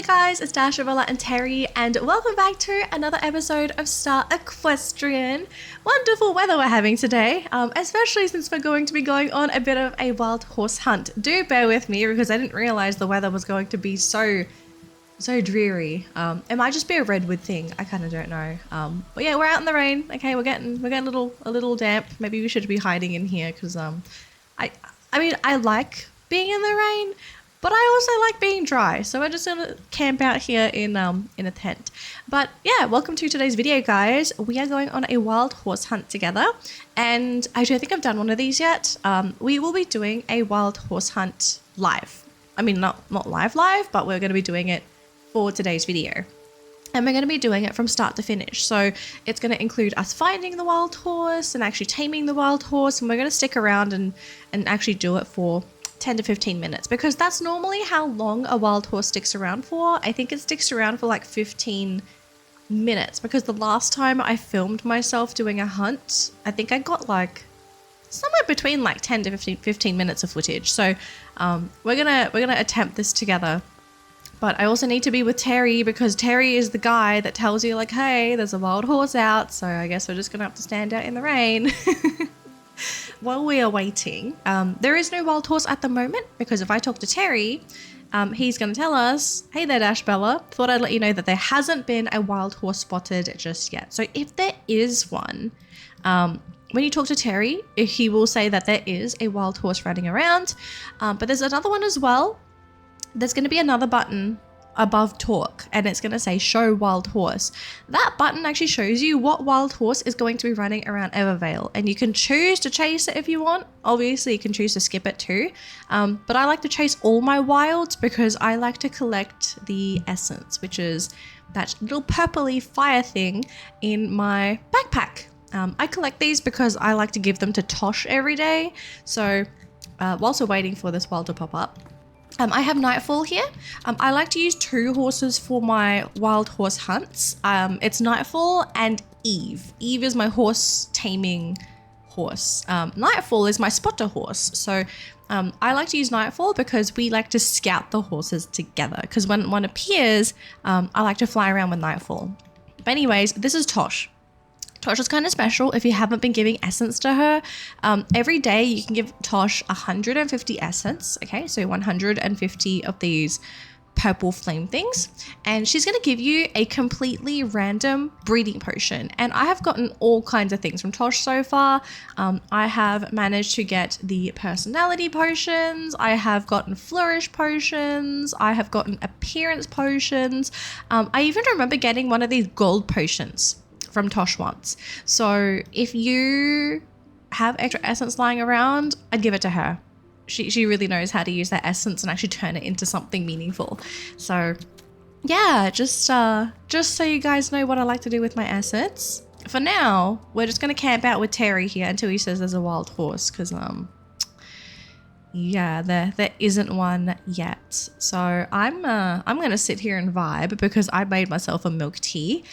guys, it's Dashabella and Terry, and welcome back to another episode of Star Equestrian. Wonderful weather we're having today, especially since we're going to be going on a bit of a wild horse hunt. Do bear with me because I didn't realize the weather was going to be so dreary. It might just be a redwood thing. I kind of don't know. But yeah, we're out in the rain. Okay, we're getting a little damp. Maybe we should be hiding in here because I mean I like being in the rain, but I also like being dry, so we're just gonna camp out here in a tent. But yeah, welcome to today's video, guys. We are going on a wild horse hunt together, and I don't think I've done one of these yet. We will be doing a wild horse hunt live. I mean, not live, but we're gonna be doing it for today's video. And we're going to be doing it from start to finish. So it's going to include us finding the wild horse and actually taming the wild horse. And we're going to stick around and actually do it for 10 to 15 minutes because that's normally how long a wild horse sticks around for. I think it sticks around for like 15 minutes because the last time I filmed myself doing a hunt, I think I got like somewhere between like 10 to 15 minutes of footage. So we're gonna attempt this together. But I also need to be with Terry because Terry is the guy that tells you like, hey, there's a wild horse out. So I guess we're just going to have to stand out in the rain. While we are waiting, there is no wild horse at the moment because if I talk to Terry, he's going to tell us, hey there, Dashabella. Thought I'd let you know that there hasn't been a wild horse spotted just yet. So if there is one, when you talk to Terry, he will say that there is a wild horse running around. But there's another one as well. There's going to be another button above talk and it's going to say show wild horse. That button actually shows you what wild horse is going to be running around Evervale, and you can choose to chase it if you want. Obviously you can choose to skip it too, but I like to chase all my wilds because I like to collect the essence, which is that little purpley fire thing in my backpack. I collect these because I like to give them to Tosh every day. So whilst we're waiting for this wild to pop up, I have Nightfall here. I like to use two horses for my wild horse hunts. It's Nightfall and Eve. Eve is my horse taming horse. Nightfall is my spotter horse. So I like to use Nightfall because we like to scout the horses together. Because when one appears, I like to fly around with Nightfall. But anyways, this is Tosh. Tosh is kind of special if you haven't been giving essence to her. Every day you can give Tosh 150 essence, okay? So 150 of these purple flame things. And she's going to give you a completely random breeding potion. And I have gotten all kinds of things from Tosh so far. I have managed to get the personality potions. I have gotten flourish potions. I have gotten appearance potions. I even remember getting one of these gold potions from Tosh once. So if you have extra essence lying around, I'd give it to her. She really knows how to use that essence and actually turn it into something meaningful. So yeah, just so you guys know what I like to do with my assets. For now, we're just gonna camp out with Terry here until he says there's a wild horse, because yeah, there isn't one yet. So I'm gonna sit here and vibe because I made myself a milk tea.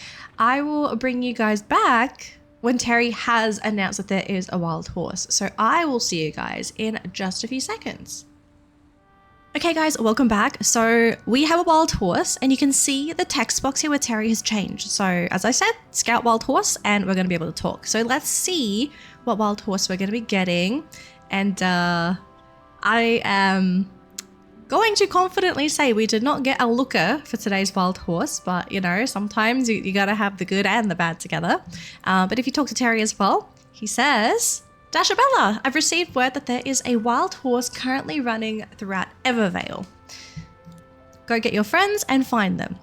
I will bring you guys back when Terry has announced that there is a wild horse. So I will see you guys in just a few seconds. Okay guys, welcome back. So we have a wild horse and you can see the text box here where Terry has changed. So as I said, scout wild horse, and we're gonna be able to talk. So let's see what wild horse we're gonna be getting. And I am going to confidently say we did not get a looker for today's wild horse, but you know, sometimes you gotta have the good and the bad together. But if you talk to Terry as well, he says, Dashabella, I've received word that there is a wild horse currently running throughout Evervale. Go get your friends and find them.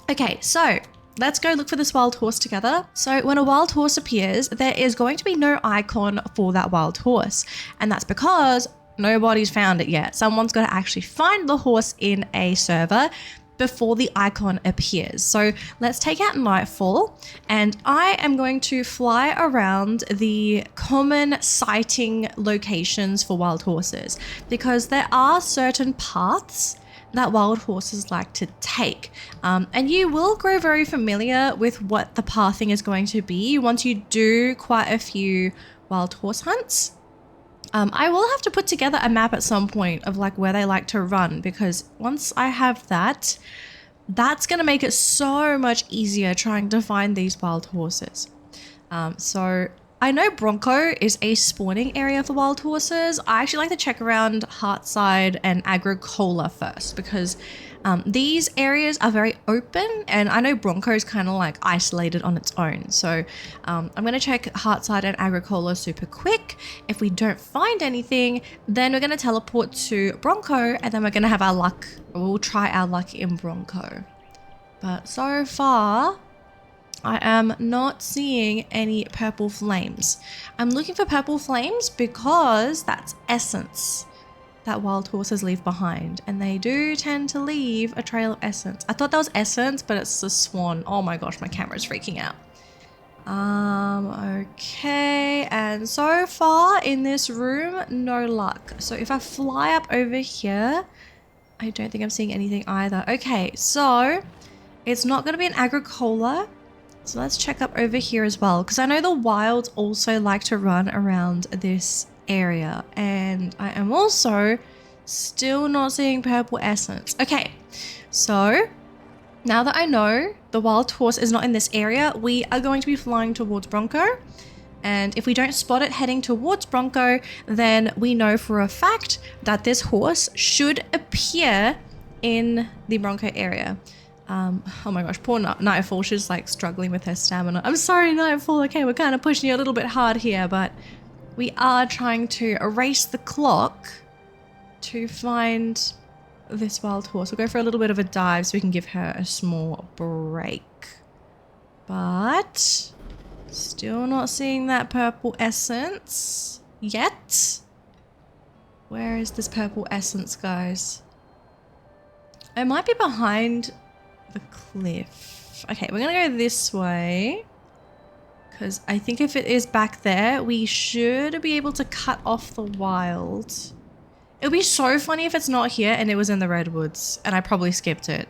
Okay, so let's go look for this wild horse together. So when a wild horse appears, there is going to be no icon for that wild horse. And that's because nobody's found it yet. Someone's got to actually find the horse in a server before the icon appears. So let's take out Nightfall, and I am going to fly around the common sighting locations for wild horses because there are certain paths that wild horses like to take. And you will grow very familiar with what the pathing is going to be once you do quite a few wild horse hunts. I will have to put together a map at some point of like where they like to run, because once I have that, that's going to make it so much easier trying to find these wild horses. So I know Bronco is a spawning area for wild horses. I actually like to check around Heartside and Agricola first because these areas are very open, and I know Bronco is kind of like isolated on its own. So I'm going to check Heartside and Agricola super quick. If we don't find anything, then we're going to teleport to Bronco, and then we're going to have our luck. We'll try our luck in Bronco. But so far, I am not seeing any purple flames. I'm looking for purple flames because that's essence that wild horses leave behind, and they do tend to leave a trail of essence. I thought that was essence, but it's the swan. Oh my gosh, my camera's freaking out. Okay, and so far in this room, no luck. So if I fly up over here, I don't think I'm seeing anything either. Okay, so it's not going to be an Agricola. So let's check up over here as well, because I know the wilds also like to run around this area, and I am also still not seeing purple essence. Okay, so now that I know the wild horse is not in this area, we are going to be flying towards Bronco, and if we don't spot it heading towards Bronco, then we know for a fact that this horse should appear in the Bronco area. Oh my gosh, poor Nightfall, she's like struggling with her stamina. I'm sorry, Nightfall. Okay, we're kind of pushing you a little bit hard here, but we are trying to erase the clock to find this wild horse. We'll go for a little bit of a dive so we can give her a small break. But still not seeing that purple essence yet. Where is this purple essence, guys? It might be behind the cliff. Okay, we're gonna go this way, because I think if it is back there, we should be able to cut off the wild. It would be so funny if it's not here and it was in the redwoods and I probably skipped it.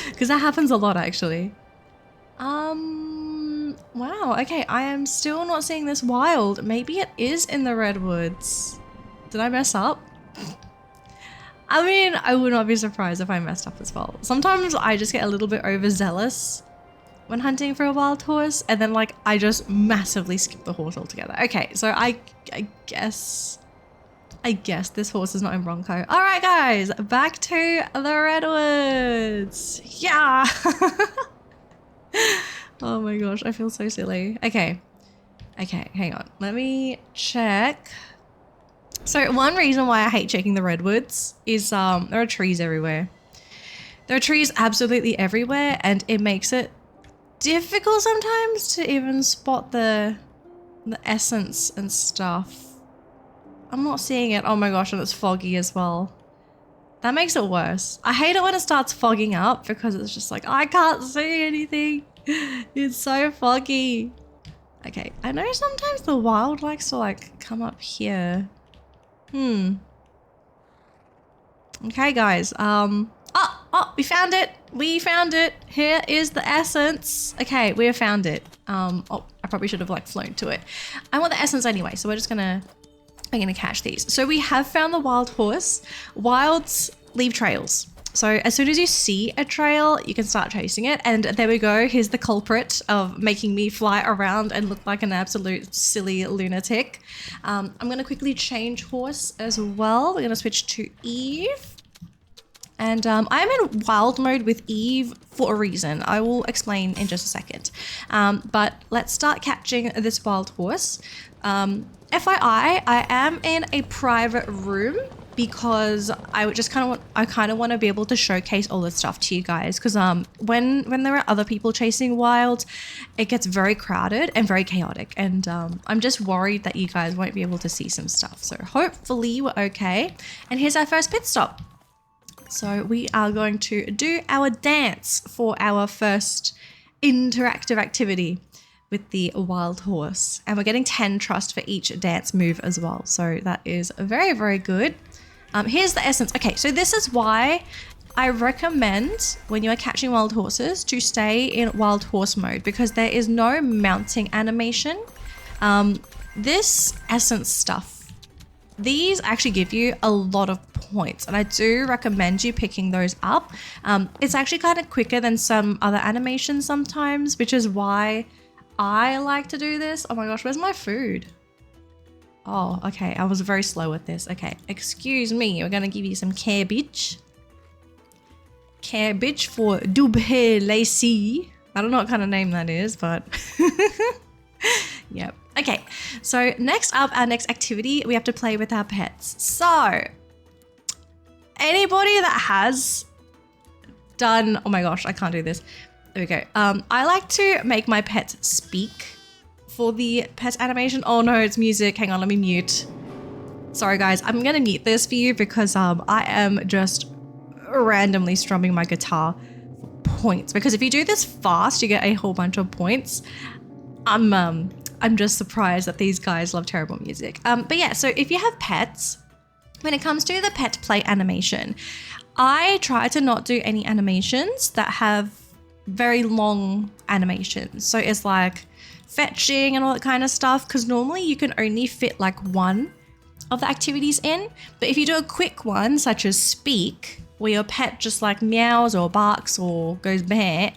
Because that happens a lot, actually. Wow, okay, I am still not seeing this wild. Maybe it is in the redwoods. Did I mess up? I mean, I would not be surprised if I messed up as well. Sometimes I just get a little bit overzealous when hunting for a wild horse, and then like I just massively skip the horse altogether. Okay, so I guess this horse is not in Bronco. All right, guys, back to the redwoods. Yeah. Oh my gosh, I feel so silly. Okay, hang on. Let me check. So one reason why I hate checking the redwoods is there are trees everywhere. There are trees absolutely everywhere, and it makes it difficult sometimes to even spot the essence and stuff. I'm not seeing it. Oh my gosh, and it's foggy as well. That makes it worse. I hate it when it starts fogging up because it's just like, I can't see anything. It's so foggy. Okay, I know sometimes the wild likes to like come up here. Okay, guys. Oh, we found it. We found it. Here is the essence. Okay, we have found it. Oh, I probably should have like flown to it. I want the essence anyway, so we're gonna catch these. So we have found the wild horse. Wilds leave trails. So as soon as you see a trail, you can start chasing it. And there we go. Here's the culprit of making me fly around and look like an absolute silly lunatic. I'm going to quickly change horse as well. We're going to switch to Eve. And I'm in wild mode with Eve for a reason. I will explain in just a second. But let's start catching this wild horse. FYI, I am in a private room because I would just kind of want to be able to showcase all this stuff to you guys, because when there are other people chasing wild, it gets very crowded and very chaotic, and I'm just worried that you guys won't be able to see some stuff. So hopefully we're okay. And here's our first pit stop. So we are going to do our dance for our first interactive activity with the wild horse, and we're getting 10 trust for each dance move as well, so that is very, very good. Here's the essence. Okay, so this is why I recommend when you are catching wild horses to stay in wild horse mode, because there is no mounting animation. This essence stuff these actually give you a lot of points, and I do recommend you picking those up. It's actually kind of quicker than some other animations sometimes, which is why I like to do this. Oh my gosh, where's my food? Oh, okay, I was very slow with this. Okay, excuse me, we're gonna give you some cabbage. Cabbage for Dubhe Lacy. I don't know what kind of name that is, but yep. Okay, so next up, our next activity, we have to play with our pets. So, anybody that has done, oh my gosh, I can't do this. There we go. I like to make my pets speak for the pet animation. Oh no, it's music. Hang on, let me mute. Sorry guys, I'm gonna mute this for you because I am just randomly strumming my guitar for points. Because if you do this fast, you get a whole bunch of points. I'm just surprised that these guys love terrible music. But yeah, so if you have pets, when it comes to the pet play animation, I try to not do any animations that have very long animations. So it's like fetching and all that kind of stuff, because normally you can only fit like one of the activities in. But if you do a quick one, such as speak, where your pet just like meows or barks or goes meh,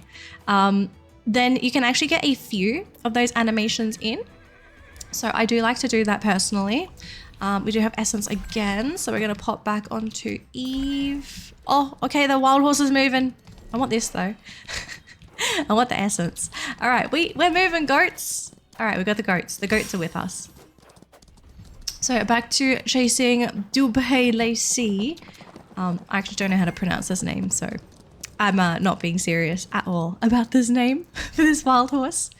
then you can actually get a few of those animations in. So I do like to do that personally. We do have essence again, so we're gonna pop back onto Eve. Oh, okay, the wild horse is moving. I want this though. I want the essence. All right, we're moving, goats. All right, we got the goats. The goats are with us. So back to chasing Dubhe Lacy. I actually don't know how to pronounce this name, so I'm not being serious at all about this name for this wild horse.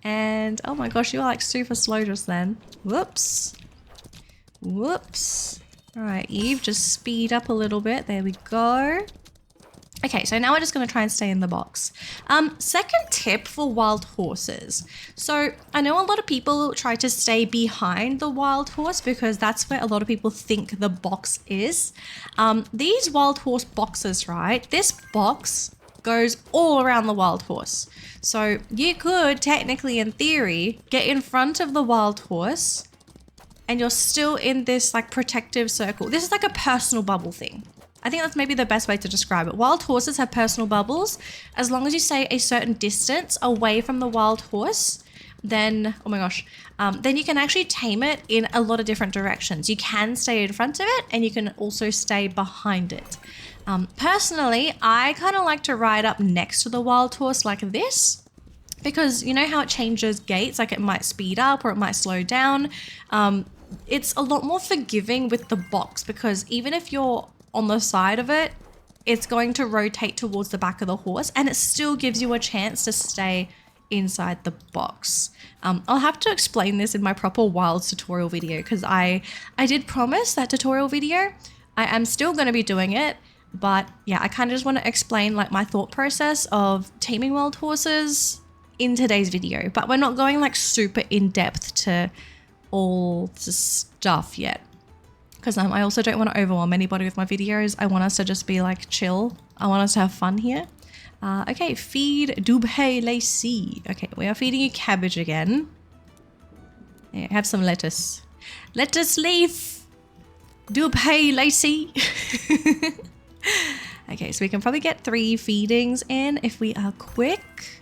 And oh my gosh, you were like super slow just then. Whoops. Whoops. All right, Eve, just speed up a little bit. There we go. Okay, so now we're just going to try and stay in the box. Second tip for wild horses. So I know a lot of people try to stay behind the wild horse because that's where a lot of people think the box is. These wild horse boxes, right? This box goes all around the wild horse. So you could technically, in theory, get in front of the wild horse and you're still in this like protective circle. This is like a personal bubble thing. I think that's maybe the best way to describe it. Wild horses have personal bubbles. As long as you stay a certain distance away from the wild horse, then, oh my gosh, then you can actually tame it in a lot of different directions. You can stay in front of it and you can also stay behind it. Personally, I kind of like to ride up next to the wild horse like this, because you know how it changes gaits, like it might speed up or it might slow down. It's a lot more forgiving with the box because even if you're on the side of it, it's going to rotate towards the back of the horse and it still gives you a chance to stay inside the box. I'll have to explain this in my proper wilds tutorial video because I did promise that tutorial video. I am still going to be doing it, but yeah, I kind of just want to explain like my thought process of taming wild horses in today's video, but we're not going like super in depth to all the stuff yet. Because I also don't want to overwhelm anybody with my videos. I want us to just be like chill. I want us to have fun here. Okay, feed Dubhe Lacy. Okay, we are feeding you cabbage again. Yeah, have some lettuce. Lettuce leaf. Dubhe Lacy. Okay, so we can probably get 3 feedings in if we are quick.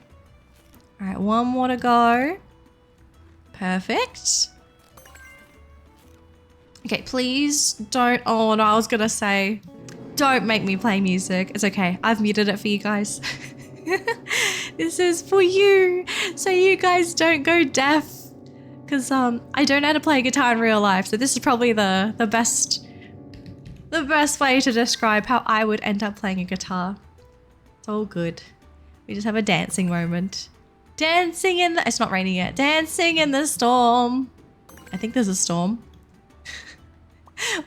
All right, 1 more to go. Perfect. Okay, please don't, oh no, I was gonna say, don't make me play music. It's okay, I've muted it for you guys. This is for you, so you guys don't go deaf. Because I don't know how to play guitar in real life, so this is probably the best way to describe how I would end up playing a guitar. It's all good. We just have a dancing moment. Dancing in the, it's not raining yet. Dancing in the storm. I think there's a storm.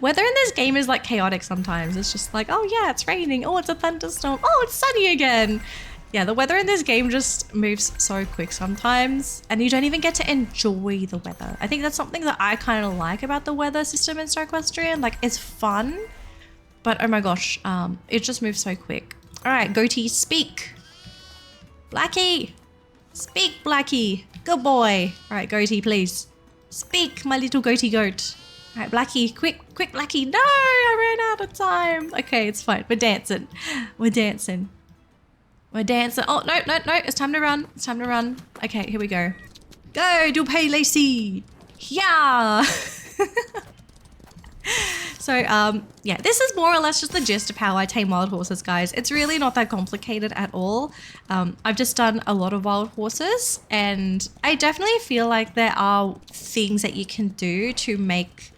Weather in this game is like chaotic sometimes. It's just like, oh yeah, it's raining. Oh, it's a thunderstorm. Oh, it's sunny again. Yeah, the weather in this game just moves so quick sometimes and you don't even get to enjoy the weather. I think that's something that I kind of like about the weather system in Star Equestrian. Like, it's fun, but oh my gosh, it just moves so quick. All right, goatee, speak. Blackie, speak, Blackie. Good boy. All right, goatee, please. Speak, my little goatee goat. All right, Blackie, quick, Blackie. No, I ran out of time. Okay, it's fine. We're dancing. We're dancing. We're dancing. Oh, no. It's time to run. It's time to run. Okay, here we go. Go, Dupe Lacey. Yeah. So, yeah, this is more or less just the gist of how I tame wild horses, guys. It's really not that complicated at all. I've just done a lot of wild horses, and I definitely feel like there are things that you can do to make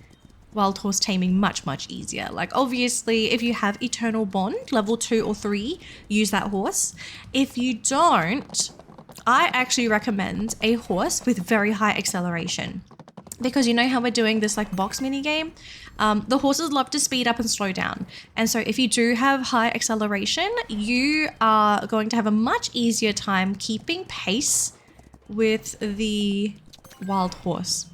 wild horse taming much easier. Like, obviously, if you have Eternal Bond level 2 or 3, use that horse. If you don't, I actually recommend a horse with very high acceleration, because you know how we're doing this like box mini game. The horses love to speed up and slow down, and so if you do have high acceleration, you are going to have a much easier time keeping pace with the wild horse.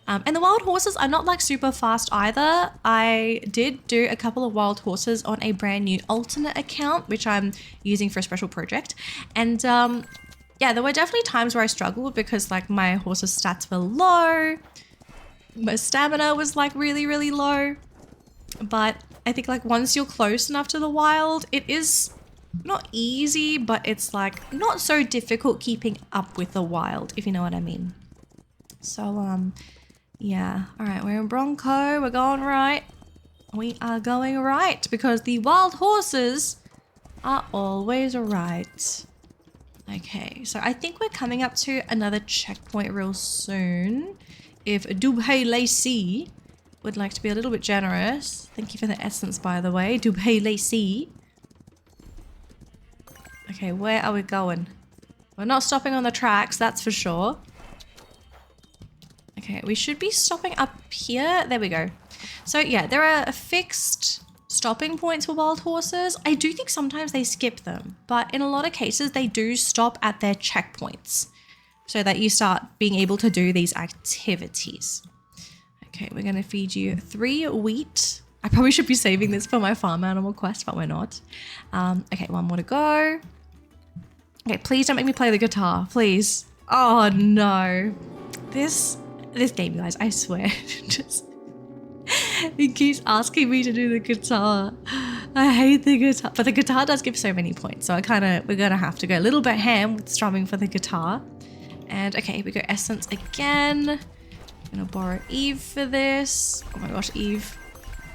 And the wild horses are not like super fast either. I did do a couple of wild horses on a brand new alternate account, which I'm using for a special project. And yeah, there were definitely times where I struggled because like my horse's stats were low. My stamina was like really low. But I think like once you're close enough to the wild, it is not easy, but it's like not so difficult keeping up with the wild, if you know what I mean. So yeah, all right, we're in Bronco, we're going right. We are going right because the wild horses are always right. Okay, so I think we're coming up to another checkpoint real soon. If Dubhe Lacey would like to be a little bit generous. Thank you for the essence, by the way, Dubhe Lacey. Okay, where are we going? We're not stopping on the tracks, that's for sure. Okay, we should be stopping up here. There we go. So yeah, there are fixed stopping points for wild horses. I do think sometimes they skip them, but in a lot of cases they do stop at their checkpoints so that you start being able to do these activities. Okay, we're gonna feed you 3 wheat. I probably should be saving this for my farm animal quest, but we're not. Okay, 1 more to go. Okay, please don't make me play the guitar, please. Oh no. This game, guys, I swear, just it keeps asking me to do the guitar. I hate the guitar, but the guitar does give so many points, so we're gonna have to go a little bit ham with strumming for the guitar. And okay, here we go, essence again. I'm gonna borrow Eve for this. Oh my gosh, Eve,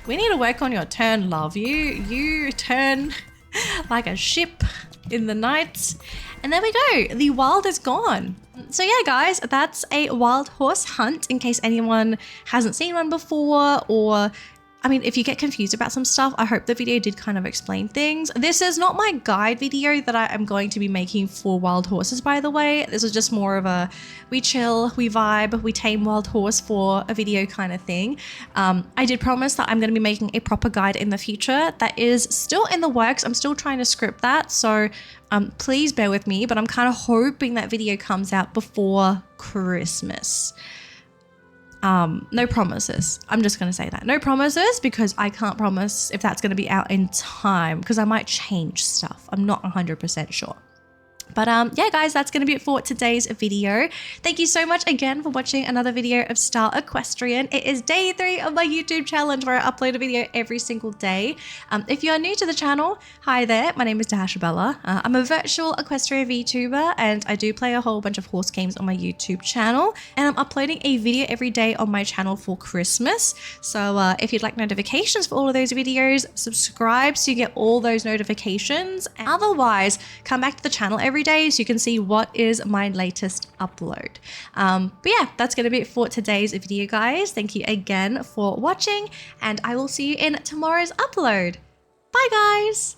we need to work on your turn, love. You turn like a ship in the night. And there we go, the wild is gone. So yeah, guys, that's a wild horse hunt in case anyone hasn't seen one before, or I mean, if you get confused about some stuff, I hope the video did kind of explain things. This is not my guide video that I am going to be making for wild horses, by the way. This is just more of a we chill, we vibe, we tame wild horse for a video kind of thing. I did promise that I'm going to be making a proper guide in the future. That is still in the works. I'm still trying to script that, so please bear with me, but I'm kind of hoping that video comes out before Christmas. No promises. I'm just going to say that. No promises, because I can't promise if that's going to be out in time, because I might change stuff. I'm not 100% sure. But yeah, guys, that's going to be it for today's video. Thank you so much again for watching another video of Star Equestrian. It is day 3 of my YouTube challenge where I upload a video every single day. If you are new to the channel, hi there, my name is Dashabella. I'm a virtual equestrian VTuber, and I do play a whole bunch of horse games on my YouTube channel, and I'm uploading a video every day on my channel for Christmas. So if you'd like notifications for all of those videos, subscribe so you get all those notifications. And otherwise, come back to the channel every day so you can see what is my latest upload. But yeah, that's going to be it for today's video, guys. Thank you again for watching, and I will see you in tomorrow's upload. Bye, guys.